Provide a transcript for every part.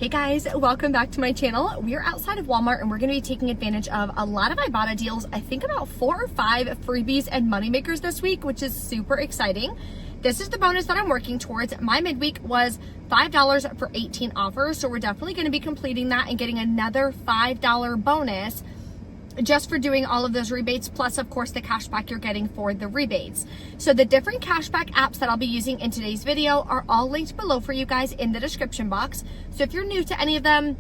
Hey guys, welcome back to my channel. We are outside of Walmart and we're going to be taking advantage of a lot of Ibotta deals. I think about 4 or 5 freebies and moneymakers this week, which is super exciting. This is the bonus that I'm working towards. My midweek was $5 for 18 offers, so we're definitely going to be completing that and getting another $5 bonus just for doing all of those rebates, plus of course the cashback you're getting for the rebates. So the different cashback apps that I'll be using in today's video are all linked below for you guys in the description box. So if you're new to any of them,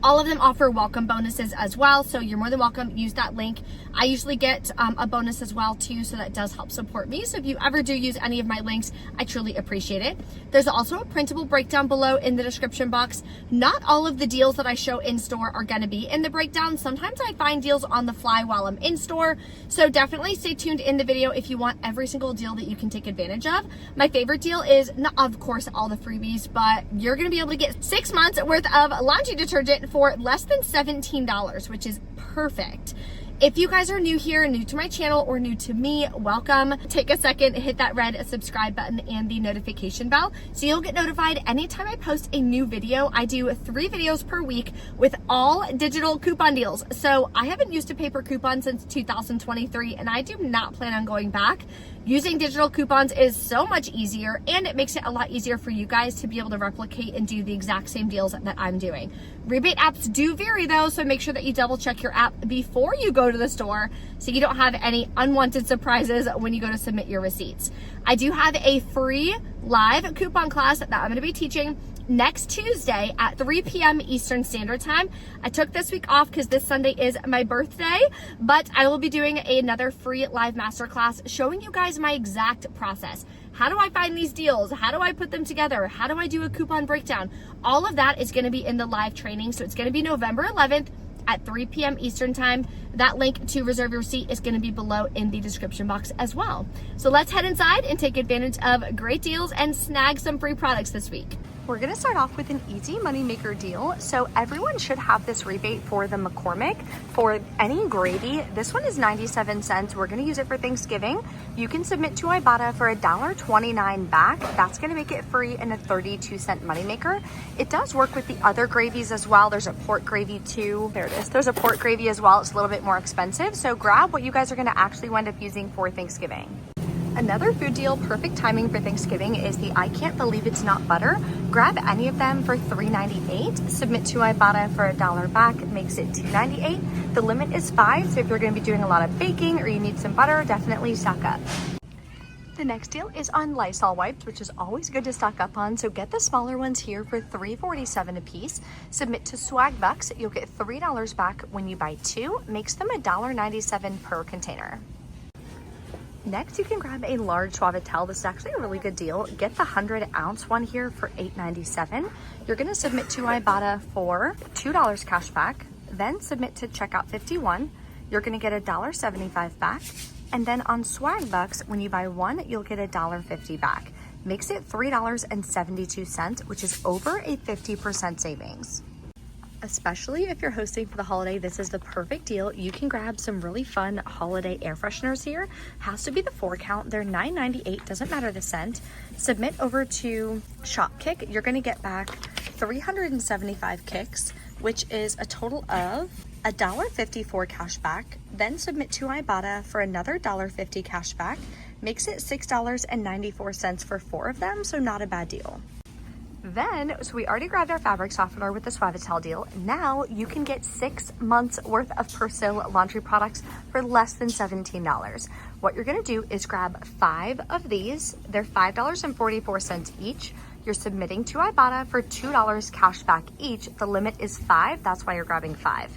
all of them offer welcome bonuses as well, so you're more than welcome. Use that link. I usually get a bonus as well too, so that does help support me. So if you ever do use any of my links, I truly appreciate it. There's also a printable breakdown below in the description box. Not all of the deals that I show in store are going to be in the breakdown. Sometimes I find deals on the fly while I'm in store, so definitely stay tuned in the video if you want every single deal that you can take advantage of. My favorite deal is, not, of course, all the freebies, but you're going to be able to get 6 months worth of laundry detergent for less than $17, which is perfect. If you guys are new here, new to my channel, or new to me, welcome. Take a second, hit that red subscribe button and the notification bell so you'll get notified anytime I post a new video. I do 3 videos per week with all digital coupon deals. So I haven't used a paper coupon since 2023, and I do not plan on going back. Using digital coupons is so much easier, and it makes it a lot easier for you guys to be able to replicate and do the exact same deals that I'm doing. Rebate apps do vary though, so make sure that you double check your app before you go to the store so you don't have any unwanted surprises when you go to submit your receipts. I do have a free live coupon class that I'm going to be teaching next Tuesday at 3 p.m. Eastern Standard Time. I took this week off because this Sunday is my birthday, but I will be doing another free live masterclass showing you guys my exact process. How do I find these deals? How do I put them together? How do I do a coupon breakdown? All of that is going to be in the live training. So it's going to be November 11th at 3 p.m. Eastern Time. That link to reserve your seat is going to be below in the description box as well. So let's head inside and take advantage of great deals and snag some free products this week. We're going to start off with an easy moneymaker deal. So everyone should have this rebate for the McCormick for any gravy. This one is 97 cents. We're going to use it for Thanksgiving. You can submit to Ibotta for $1.29 back. That's going to make it free and a 32-cent moneymaker. It does work with the other gravies as well. There's a pork gravy too. There it is. There's a pork gravy as well. It's a little bit more expensive. So grab what you guys are going to actually wind up using for Thanksgiving. Another food deal, perfect timing for Thanksgiving, is the I Can't Believe It's Not Butter. Grab any of them for $3.98. Submit to Ibotta for $1 back. It makes it $2.98. The limit is 5, so if you're going to be doing a lot of baking or you need some butter, definitely stock up. The next deal is on Lysol wipes, which is always good to stock up on, so get the smaller ones here for $3.47 a piece. Submit to Swag Bucks. You'll get $3 back when you buy 2. Makes them $1.97 per container. Next, you can grab a large Suavitel. This is actually a really good deal. Get the 100-ounce one here for $8.97. You're going to submit to Ibotta for $2 cash back, then submit to checkout 51. You're going to get $1.75 back. And then on Swag Bucks, when you buy 1, you'll get $1.50 back. Makes it $3.72, which is over a 50% savings. Especially if you're hosting for the holiday, this is the perfect deal. You can grab some really fun holiday air fresheners here. Has to be the 4 count. They're $9.98, doesn't matter the scent. Submit over to Shopkick. You're gonna get back 375 kicks, which is a total of $1.54 cash back. Then submit to Ibotta for another $1.50 cash back. Makes it $6.94 for 4 of them, so not a bad deal. Then, so we already grabbed our fabric softener with the Suavitel deal. Now you can get 6 months worth of Persil laundry products for less than $17. What you're gonna do is grab 5 of these. They're $5.44 each. You're submitting to Ibotta for $2 cash back each. The limit is 5, that's why you're grabbing 5.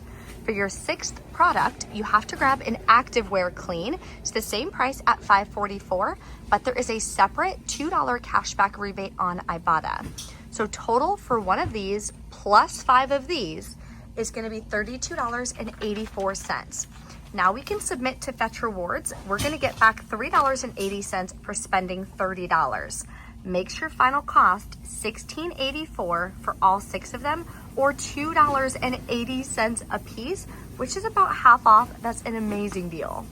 For your 6th product, you have to grab an activewear clean. It's the same price at $5.44, but there is a separate $2 cashback rebate on Ibotta. So total for one of these plus 5 of these is going to be $32.84. Now we can submit to Fetch Rewards. We're going to get back $3.80 for spending $30. Makes your final cost $16.84 for all 6 of them, or $2.80 a piece, which is about half off. That's an amazing deal.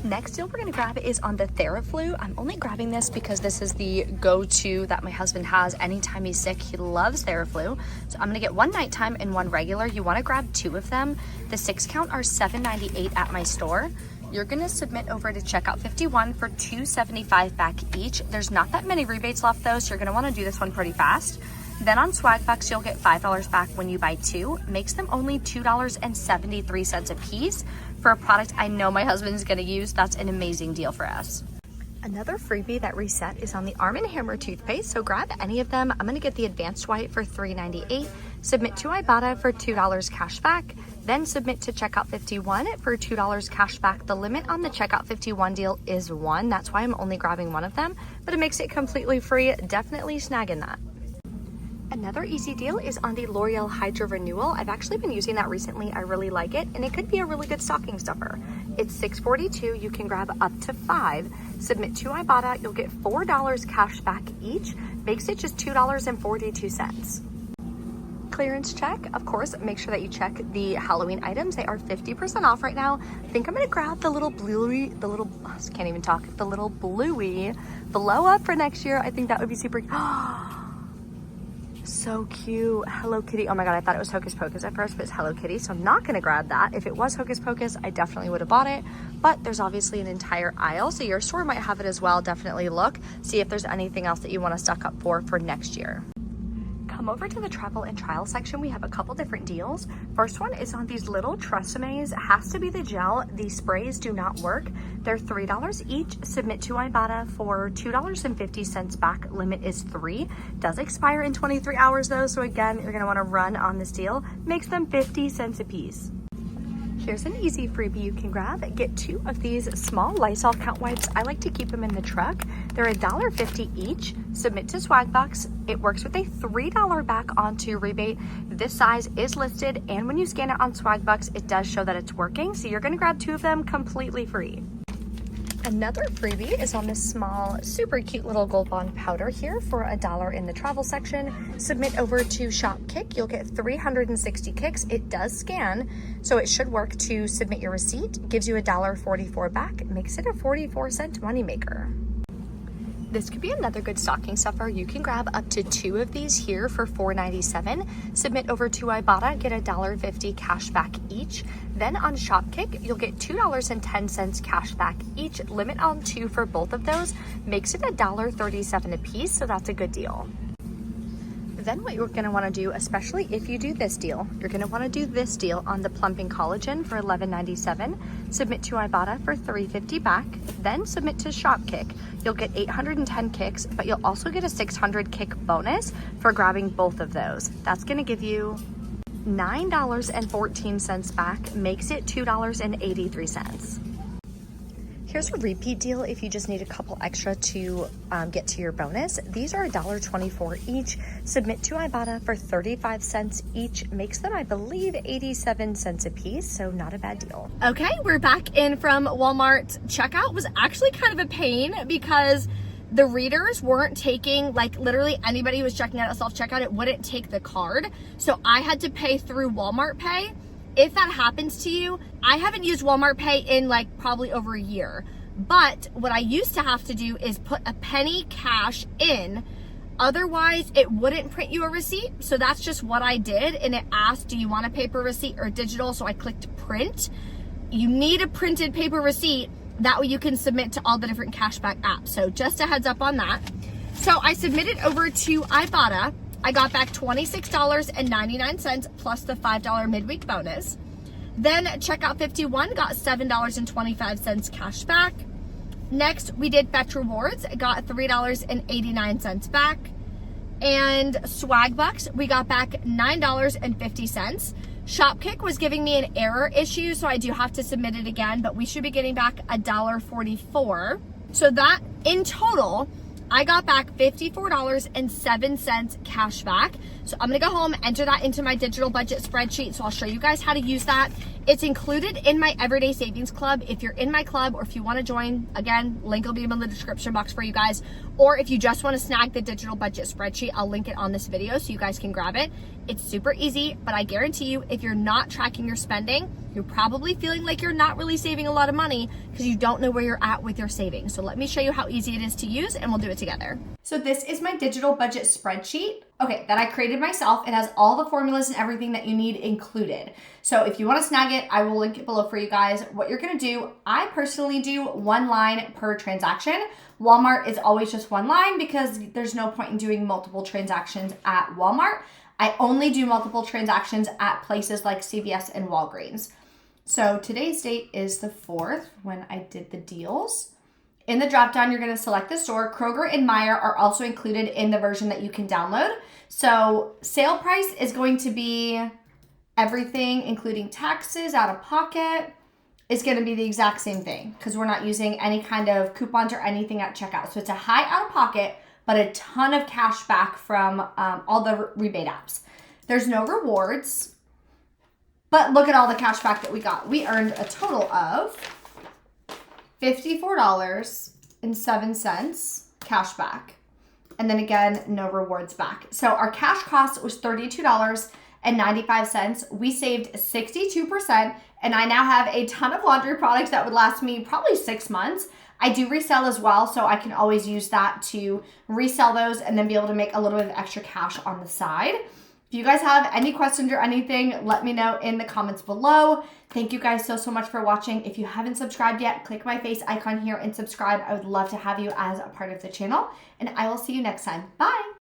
Next deal we're gonna grab is on the TheraFlu. I'm only grabbing this because this is the go-to that my husband has anytime he's sick. He loves TheraFlu. So I'm gonna get one nighttime and one regular. You wanna grab 2 of them. The 6 count are $7.98 at my store. You're gonna submit over to checkout 51 for $2.75 back each. There's not that many rebates left though, so you're gonna wanna do this one pretty fast. Then on Swagbucks, you'll get $5 back when you buy 2. Makes them only $2.73 a piece. For a product I know my husband's gonna use, that's an amazing deal for us. Another freebie that reset is on the Arm & Hammer toothpaste, so grab any of them. I'm gonna get the Advanced White for $3.98, submit to Ibotta for $2 cash back, then submit to Checkout 51 for $2 cash back. The limit on the Checkout 51 deal is 1, that's why I'm only grabbing 1 of them, but it makes it completely free. Definitely snagging that. Another easy deal is on the L'Oreal Hydra Renewal. I've actually been using that recently. I really like it, and it could be a really good stocking stuffer. It's $6.42. You can grab up to 5. Submit to Ibotta. You'll get $4 cash back each. Makes it just $2.42. Clearance check. Of course, make sure that you check the Halloween items. They are 50% off right now. I think I'm gonna grab the little bluey, the little bluey blow up for next year. I think that would be super. So cute. Hello Kitty. Oh my god, I thought it was Hocus Pocus at first, but it's Hello Kitty, so I'm not gonna grab that. If it was Hocus Pocus, I definitely would have bought it, but there's obviously an entire aisle, so your store might have it as well. Definitely look, see if there's anything else that you want to stock up for next year. Come over to the travel and trial section. We have a couple different deals. First one is on these little Tresemes. It has to be the gel. The sprays do not work. They're $3 each. Submit to Ibotta for $2.50 back. Limit is 3. Does expire in 23 hours though, so again, you're gonna wanna run on this deal. Makes them 50 cents a piece. Here's an easy freebie you can grab. Get 2 of these small Lysol count wipes. I like to keep them in the truck. They're $1.50 each. Submit to Swagbucks. It works with a $3 back onto rebate. This size is listed, and when you scan it on Swagbucks, it does show that it's working. So you're gonna grab 2 of them completely free. Another freebie is on this small, super cute little Gold Bond powder here for $1 in the travel section. Submit over to Shopkick. You'll get 360 kicks. It does scan, so it should work to submit your receipt. Gives you $1.44 back. Makes it a 44-cent moneymaker. This could be another good stocking stuffer. You can grab up to 2 of these here for $4.97. Submit over to Ibotta, get $1.50 cash back each. Then on Shopkick, you'll get $2.10 cash back each. Limit on 2 for both of those. Makes it $1.37 a piece, so that's a good deal. Then what you're gonna wanna do, especially if you do this deal, you're gonna wanna do this deal on the Plumping Collagen for $11.97. Submit to Ibotta for $3.50 back. Then submit to Shopkick. You'll get 810 kicks, but you'll also get a 600 kick bonus for grabbing both of those. That's gonna give you $9.14 back, makes it $2.83. Here's a repeat deal if you just need a couple extra to get to your bonus. These are $1.24 each. Submit to Ibotta for 35 cents each. Makes them, I believe, 87 cents a piece, so not a bad deal. Okay, we're back in from Walmart. Checkout was actually kind of a pain because the readers weren't taking, like literally anybody who was checking out at self-checkout, it wouldn't take the card. So I had to pay through Walmart Pay. If that happens to you, I haven't used Walmart Pay in like probably over a year. But what I used to have to do is put a penny cash in. Otherwise, it wouldn't print you a receipt. So that's just what I did. And it asked, do you want a paper receipt or digital? So I clicked print. You need a printed paper receipt. That way you can submit to all the different cashback apps. So just a heads up on that. So I submitted over to Ibotta. I got back $26.99 plus the $5 midweek bonus. Then Checkout 51 got $7.25 cash back. Next, we did Fetch Rewards. Got $3.89 back. And Swagbucks, we got back $9.50. Shopkick was giving me an error issue, so I do have to submit it again, but we should be getting back $1.44. So that in total, I got back $54.07 cash back. So I'm gonna go home, enter that into my digital budget spreadsheet. So I'll show you guys how to use that. It's included in my Everyday Savings Club. If you're in my club or if you wanna join, again, link will be in the description box for you guys. Or if you just wanna snag the digital budget spreadsheet, I'll link it on this video so you guys can grab it. It's super easy, but I guarantee you, if you're not tracking your spending, you're probably feeling like you're not really saving a lot of money because you don't know where you're at with your savings. So let me show you how easy it is to use and we'll do it together. So this is my digital budget spreadsheet, that I created myself. It has all the formulas and everything that you need included. So if you want to snag it, I will link it below for you guys. What you're going to do, I personally do one line per transaction. Walmart is always just one line because there's no point in doing multiple transactions at Walmart. I only do multiple transactions at places like CVS and Walgreens. So today's date is the 4th when I did the deals. In the dropdown, you're going to select the store. Kroger and Meijer are also included in the version that you can download. So sale price is going to be everything, including taxes, out of pocket, is going to be the exact same thing because we're not using any kind of coupons or anything at checkout. So it's a high out of pocket, but a ton of cash back from all the rebate apps. There's no rewards, but look at all the cash back that we got. We earned a total of $54.07 cash back. And then again, no rewards back. So our cash cost was $32.95. We saved 62%. And I now have a ton of laundry products that would last me probably 6 months. I do resell as well, so I can always use that to resell those and then be able to make a little bit of extra cash on the side. If you guys have any questions or anything, let me know in the comments below. Thank you guys so much for watching. If you haven't subscribed yet, click my face icon here and subscribe. I would love to have you as a part of the channel, and I will see you next time. Bye.